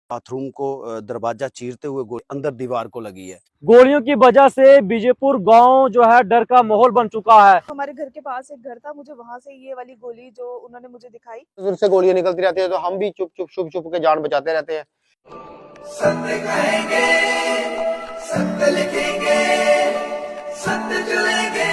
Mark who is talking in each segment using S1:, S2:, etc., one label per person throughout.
S1: Bathroom को दरवाजा चीरते हुए गोली अंदर दीवार को लगी है।
S2: गोलियों की वजह से बीजेपुर गांव जो है डर का माहौल बन चुका है।
S3: हमारे घर के पास एक घर था, मुझे वहां से ये वाली गोली जो उन्होंने मुझे दिखाई,
S4: दूर से गोलियां निकलती रहती है तो हम भी चुप चुप छुप छुप के जान बचाते रहते हैं।
S5: सत्य कहेंगे, सत्य लिखेंगे, सत्य चलेंगे।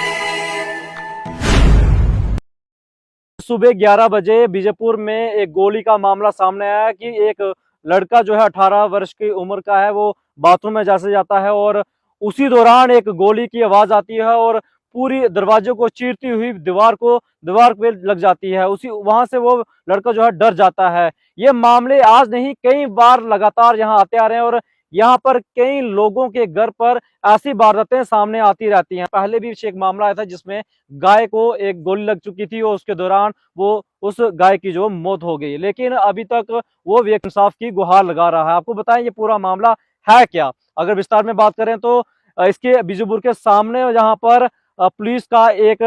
S2: सुबह 11 बजे बीजेपुर में एक गोली का मामला सामने आया कि एक लड़का जो है 18 वर्ष की उम्र का है, वो बाथरूम में जैसे जाता है और उसी दौरान एक गोली की आवाज आती है और पूरी दरवाजे को चीरती हुई दीवार पे लग जाती है। उसी वहां से वो लड़का जो है डर जाता है। ये मामले आज नहीं कई बार लगातार यहाँ आते आ रहे हैं और यहाँ पर कई लोगों के घर पर ऐसी वारदातें सामने आती रहती हैं। पहले भी एक मामला आया था जिसमें गाय को एक गोली लग चुकी थी और उसके दौरान वो उस गाय की जो मौत हो गई, लेकिन अभी तक वो भी इंसाफ की गुहार लगा रहा है। आपको बताएं ये पूरा मामला है क्या। अगर विस्तार में बात करें तो इसके बीजेपुर के सामने जहां पर पुलिस का एक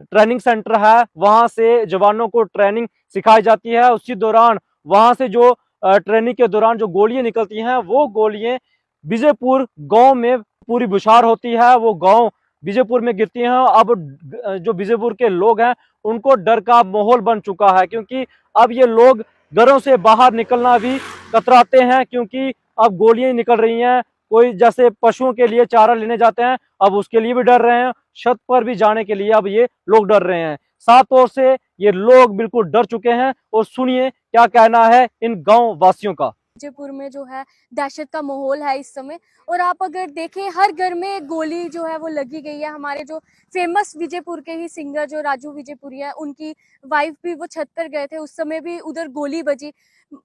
S2: ट्रेनिंग सेंटर है, वहां से जवानों को ट्रेनिंग सिखाई जाती है। उसी दौरान वहां से जो ट्रेनिंग के दौरान जो गोलियां निकलती हैं वो गोलियां बीजेपुर गांव में पूरी बुशार होती है, वो गांव बीजेपुर में गिरती हैं। अब जो बीजेपुर के लोग हैं उनको डर का माहौल बन चुका है, क्योंकि अब ये लोग घरों से बाहर निकलना भी कतराते हैं, क्योंकि अब गोलियां निकल रही हैं। कोई जैसे पशुओं के लिए चारा लेने जाते हैं, अब उसके लिए भी डर रहे हैं। छत पर भी जाने के लिए अब ये लोग डर रहे हैं। साफ तौर से ये लोग बिल्कुल डर चुके हैं और सुनिए क्या कहना है इन गांव वासियों का।
S6: विजयपुर में जो है दहशत का माहौल है इस समय, और आप अगर देखें हर घर में गोली जो है वो लगी गई है। हमारे जो फेमस विजयपुर के ही सिंगर जो राजू विजयपुरी है, उनकी वाइफ भी वो छत पर गए थे, उस समय भी उधर गोली बजी।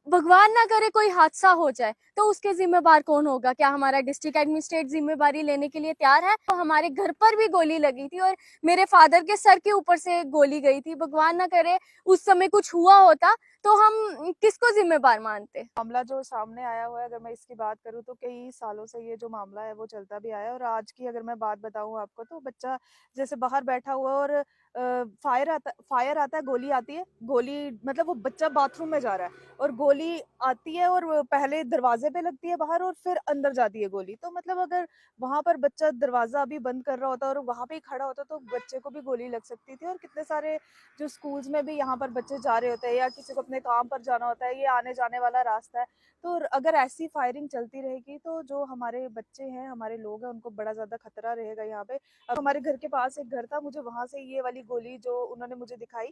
S6: भगवान ना करे कोई हादसा हो जाए तो उसके जिम्मेदार कौन होगा? क्या हमारा डिस्ट्रिक्ट एडमिनिस्ट्रेट जिम्मेदारी लेने के लिए तैयार है? तो हमारे घर पर भी गोली लगी थी और मेरे फादर के सर के ऊपर से गोली गई थी। भगवान ना करे उस समय कुछ हुआ होता तो हम किसको जिम्मेदार मानते?
S3: मामला जो सामने आया हुआ है, अगर मैं इसकी बात करूं तो कई सालों से ये जो मामला है वो चलता भी आया है। और आज की अगर मैं बात बताऊं आपको, तो बच्चा जैसे बाहर बैठा हुआ और फायर आता है, गोली आती है। गोली मतलब वो बच्चा बाथरूम में जा रहा है और गोली आती है और वो पहले दरवाजे पे लगती है बाहर और फिर अंदर जाती है गोली। तो मतलब अगर वहां पर बच्चा दरवाजा अभी बंद कर रहा होता और वहां पे ही खड़ा होता तो बच्चे को भी गोली लग सकती थी। और कितने सारे जो स्कूल्स में भी यहाँ पर बच्चे जा रहे होते हैं या किसी को अपने काम पर जाना होता है, ये आने जाने वाला रास्ता है। तो अगर ऐसी फायरिंग चलती रहेगी तो जो हमारे बच्चे हैं, हमारे लोग हैं, उनको बड़ा ज्यादा खतरा रहेगा यहाँ पे। अब हमारे घर के पास एक घर था, मुझे वहां से ये वाली गोली जो उन्होंने मुझे दिखाई,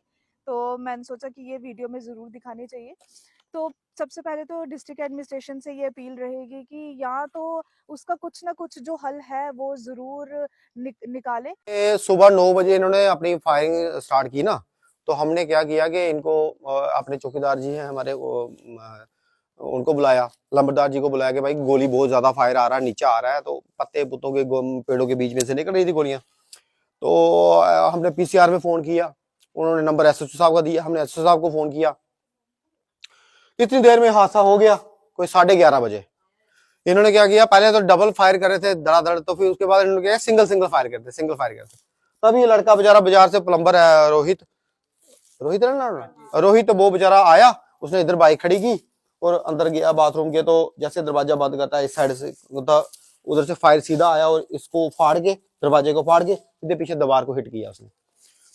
S3: तो मैंने सोचा कि ये वीडियो में जरूर दिखानी चाहिए। तो सबसे पहले तो डिस्ट्रिक्ट एडमिनिस्ट्रेशन से ये अपील रहेगी कि यहाँ तो उसका कुछ ना कुछ जो हल है वो जरूर निकाले।
S4: सुबह 9 बजे इन्होंने अपनी फायरिंग स्टार्ट की ना, तो हमने क्या किया कि इनको अपने चौकीदार जी हैं हमारे, उनको बुलाया, लंबरदार जी को बुलाया कि भाई गोली बहुत ज्यादा फायर आ रहा है, नीचे आ रहा है। तो पत्ते पुत्तों के पेड़ों के बीच में से निकल रही थी गोलियां। तो हमने पीसीआर में फोन किया, उन्होंने नंबर एसएचओ साहब का दिया, हमने एसएचओ साहब को फोन किया। इतनी देर में हादसा हो गया, कोई 11:30 बजे। इन्होंने क्या किया, पहले तो डबल फायर कर रहे थे धड़ाधड़, तो फिर उसके बाद इन्होंने क्या सिंगल फायर करते। तब ये लड़का बेचारा बाजार से प्लम्बर है, रोहित है ना, रोहित, वो बेचारा आया, उसने इधर बाइक खड़ी की और अंदर गया बाथरूम के। तो जैसे दरवाजा बंद करता है इस साइड से, उधर से फायर सीधा आया और इसको फाड़ के, दरवाजे को फाड़ के सीधे पीछे दीवार को हिट किया उसने।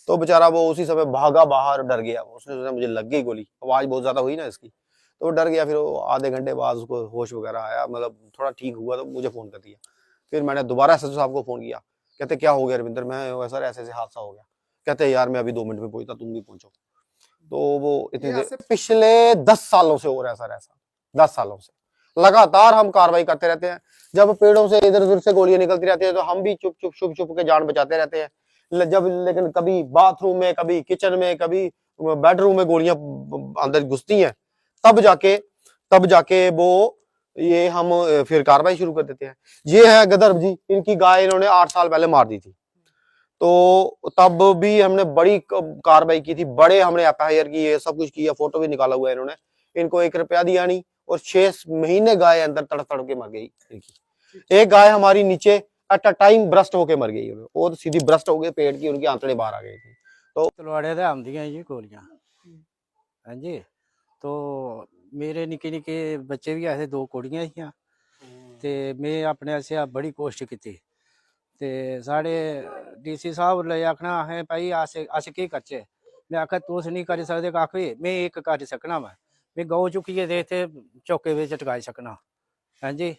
S4: तो बेचारा वो उसी समय भागा बाहर, डर गया। उसने सोचा मुझे लग गई गोली, आवाज बहुत ज्यादा हुई ना इसकी, तो वो डर गया। फिर आधे घंटे बाद उसको होश वगैरह आया, मतलब थोड़ा ठीक हुआ, तो मुझे फोन कर दिया। फिर मैंने दोबारा एसएचओ साहब को फोन किया, कहते क्या हो गया रविंदर? मैं सर ऐसे हादसा हो गया। कहते यार मैं अभी 2 मिनट में पहुंचता, तुम भी पहुंचो। तो वो इतनी देर, पिछले 10 सालों से हो रहा है सर ऐसा, 10 सालों से लगातार हम कार्रवाई करते रहते हैं। जब पेड़ों से इधर उधर से गोलियां निकलती रहती है तो हम भी चुप चुप के जान बचाते रहते हैं। लेकिन कभी बाथरूम में, कभी किचन में, कभी बेडरूम में गोलियां अंदर घुसती हैं, तब जाके वो ये हम फिर कार्रवाई शुरू कर देते हैं। ये है गदर्भ जी, इनकी गाय इन्होंने 8 साल पहले मार दी थी। तो तब भी हमने बड़ी कार्रवाई की थी, बड़े हमने एफआईआर की है, सब कुछ किया, फोटो भी निकाला हुआ है इन्होंने। इनको 1 रुपया दिया नहीं और 6 महीने गाय अंदर तड़प के मर गई इनकी। एक गाय हमारी नीचे एट अ टाइम ब्रस्ट होके मर गई, वो तो सीधी ब्रस्ट हो गई, पेट की उनकी आंतड़े बाहर आ गई थी। तो
S7: तलवाड़े ते आंदियां जी गोलियां, हाँ जी। तो मेरे निक्के निक्के बच्चे भी ऐसे 2 कुड़ियां हियां ते मैं अपने आसेआ बड़ी कोशिश कीती ते साढ़े डीसी साहब होरें आखना असें भाई अस केह् करचै। मैं आखेआ तुस नहीं करी सकदे कक्ख बी, मैं इक करी सकना वा, मैं गौ चुक्कियै ते इत्थे चौके बिच टकाई सकना। हां जी,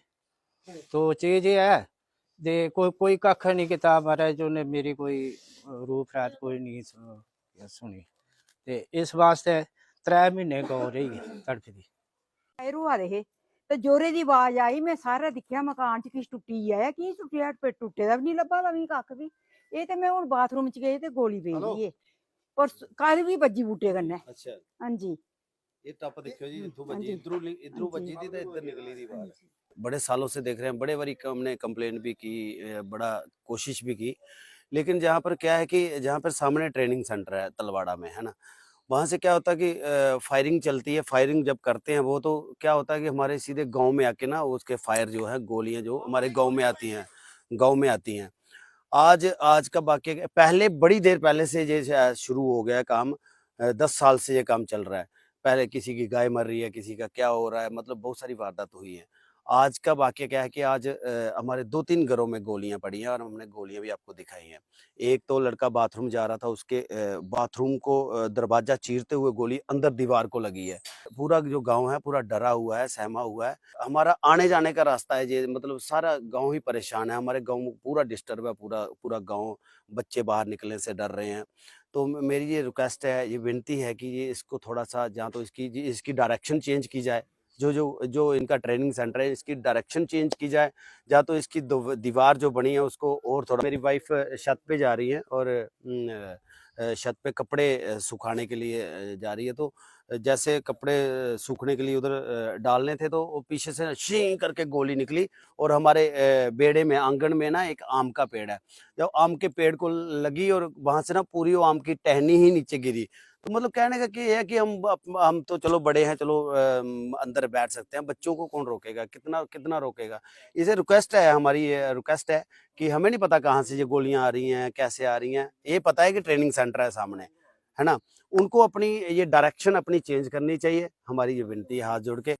S7: तो चीज एह् है ते कोई कक्ख नहीं कीता महाराज, उन्हें मेरी कोई रूह फैत कोई नहीं सुनी ते इस वास्ते 3 महीने गौ रेही तड़फदी।
S8: फायर होआ दे हे ते जोरे दी आवाज आई, मैं सारा दिक्खेआ मकान च किश टुट्टी आया, की टुट्टेआ, टुट्टे दा बी नहीं लब्भा दा मिगी कक्ख बी। एह् ते मैं हुण बाथरूम च गेई ते गोली पेई दी और कल भी बज्जी बूटे कन्नै।
S1: अच्छा
S8: हां जी,
S1: ये टप देखियो जी, इथों
S8: हाँ
S1: बजी,
S8: जी,
S1: इधरों
S8: हाँ जी,
S1: बजी थी तो इधर निकली थी
S8: हाँ
S1: बाहर।
S8: जी।
S1: बड़े सालों से देख रहे हैं, बड़े बारी हमने कंप्लेन भी की, बड़ा कोशिश भी की, लेकिन जहाँ पर क्या है कि जहाँ पर सामने ट्रेनिंग सेंटर है तलवाड़ा में, है ना, वहाँ से क्या होता है कि फायरिंग चलती है। फायरिंग जब करते हैं वो, तो क्या होता है कि हमारे सीधे गांव में आके ना उसके फायर जो है, गोलियां जो हमारे गांव में आती हैं, गांव में आती हैं। आज आज का वाकया, पहले बड़ी देर पहले से ये शुरू हो गया है काम। 10 साल से ये काम चल रहा है। पहले किसी की गाय मर रही है, किसी का क्या हो रहा है, मतलब बहुत सारी वारदात हुई है। आज का वाकया क्या है कि आज हमारे 2-3 घरों में गोलियां पड़ी हैं और हमने गोलियां भी आपको दिखाई हैं। एक तो लड़का बाथरूम जा रहा था, उसके बाथरूम को दरवाजा चीरते हुए गोली अंदर दीवार को लगी है। पूरा जो गांव है पूरा डरा हुआ है, सहमा हुआ है। हमारा आने जाने का रास्ता है ये, मतलब सारा गांव ही परेशान है। हमारे गांव पूरा डिस्टर्ब है, पूरा पूरा गांव, बच्चे बाहर निकलने से डर रहे हैं। तो मेरी ये रिक्वेस्ट है, ये विनती है कि ये इसको थोड़ा सा, जहाँ तो इसकी डायरेक्शन चेंज की जाए। जो इनका ट्रेनिंग सेंटर है, इसकी डायरेक्शन चेंज की जाए। या तो इसकी दीवार जो बनी है उसको और थोड़ा, मेरी वाइफ छत पे जा रही है और छत पे कपड़े सुखाने के लिए जा रही है। तो जैसे कपड़े सूखने के लिए उधर डालने थे, तो वो पीछे से शी करके गोली निकली और हमारे बेड़े में, आंगन में ना एक आम का पेड़ है, जब आम के पेड़ को लगी और वहां से ना पूरी वो आम की टहनी ही नीचे गिरी। तो मतलब कहने का कि ये है कि हम तो चलो बड़े हैं, चलो अंदर बैठ सकते हैं, बच्चों को कौन रोकेगा, कितना कितना रोकेगा। इसे रिक्वेस्ट है, हमारी ये रिक्वेस्ट है कि हमें नहीं पता कहाँ से ये गोलियां आ रही हैं, कैसे आ रही हैं। ये पता है कि ट्रेनिंग सेंटर है सामने, है ना, उनको अपनी ये डायरेक्शन अपनी चेंज करनी चाहिए। हमारी ये विनती है हाथ जोड़ के।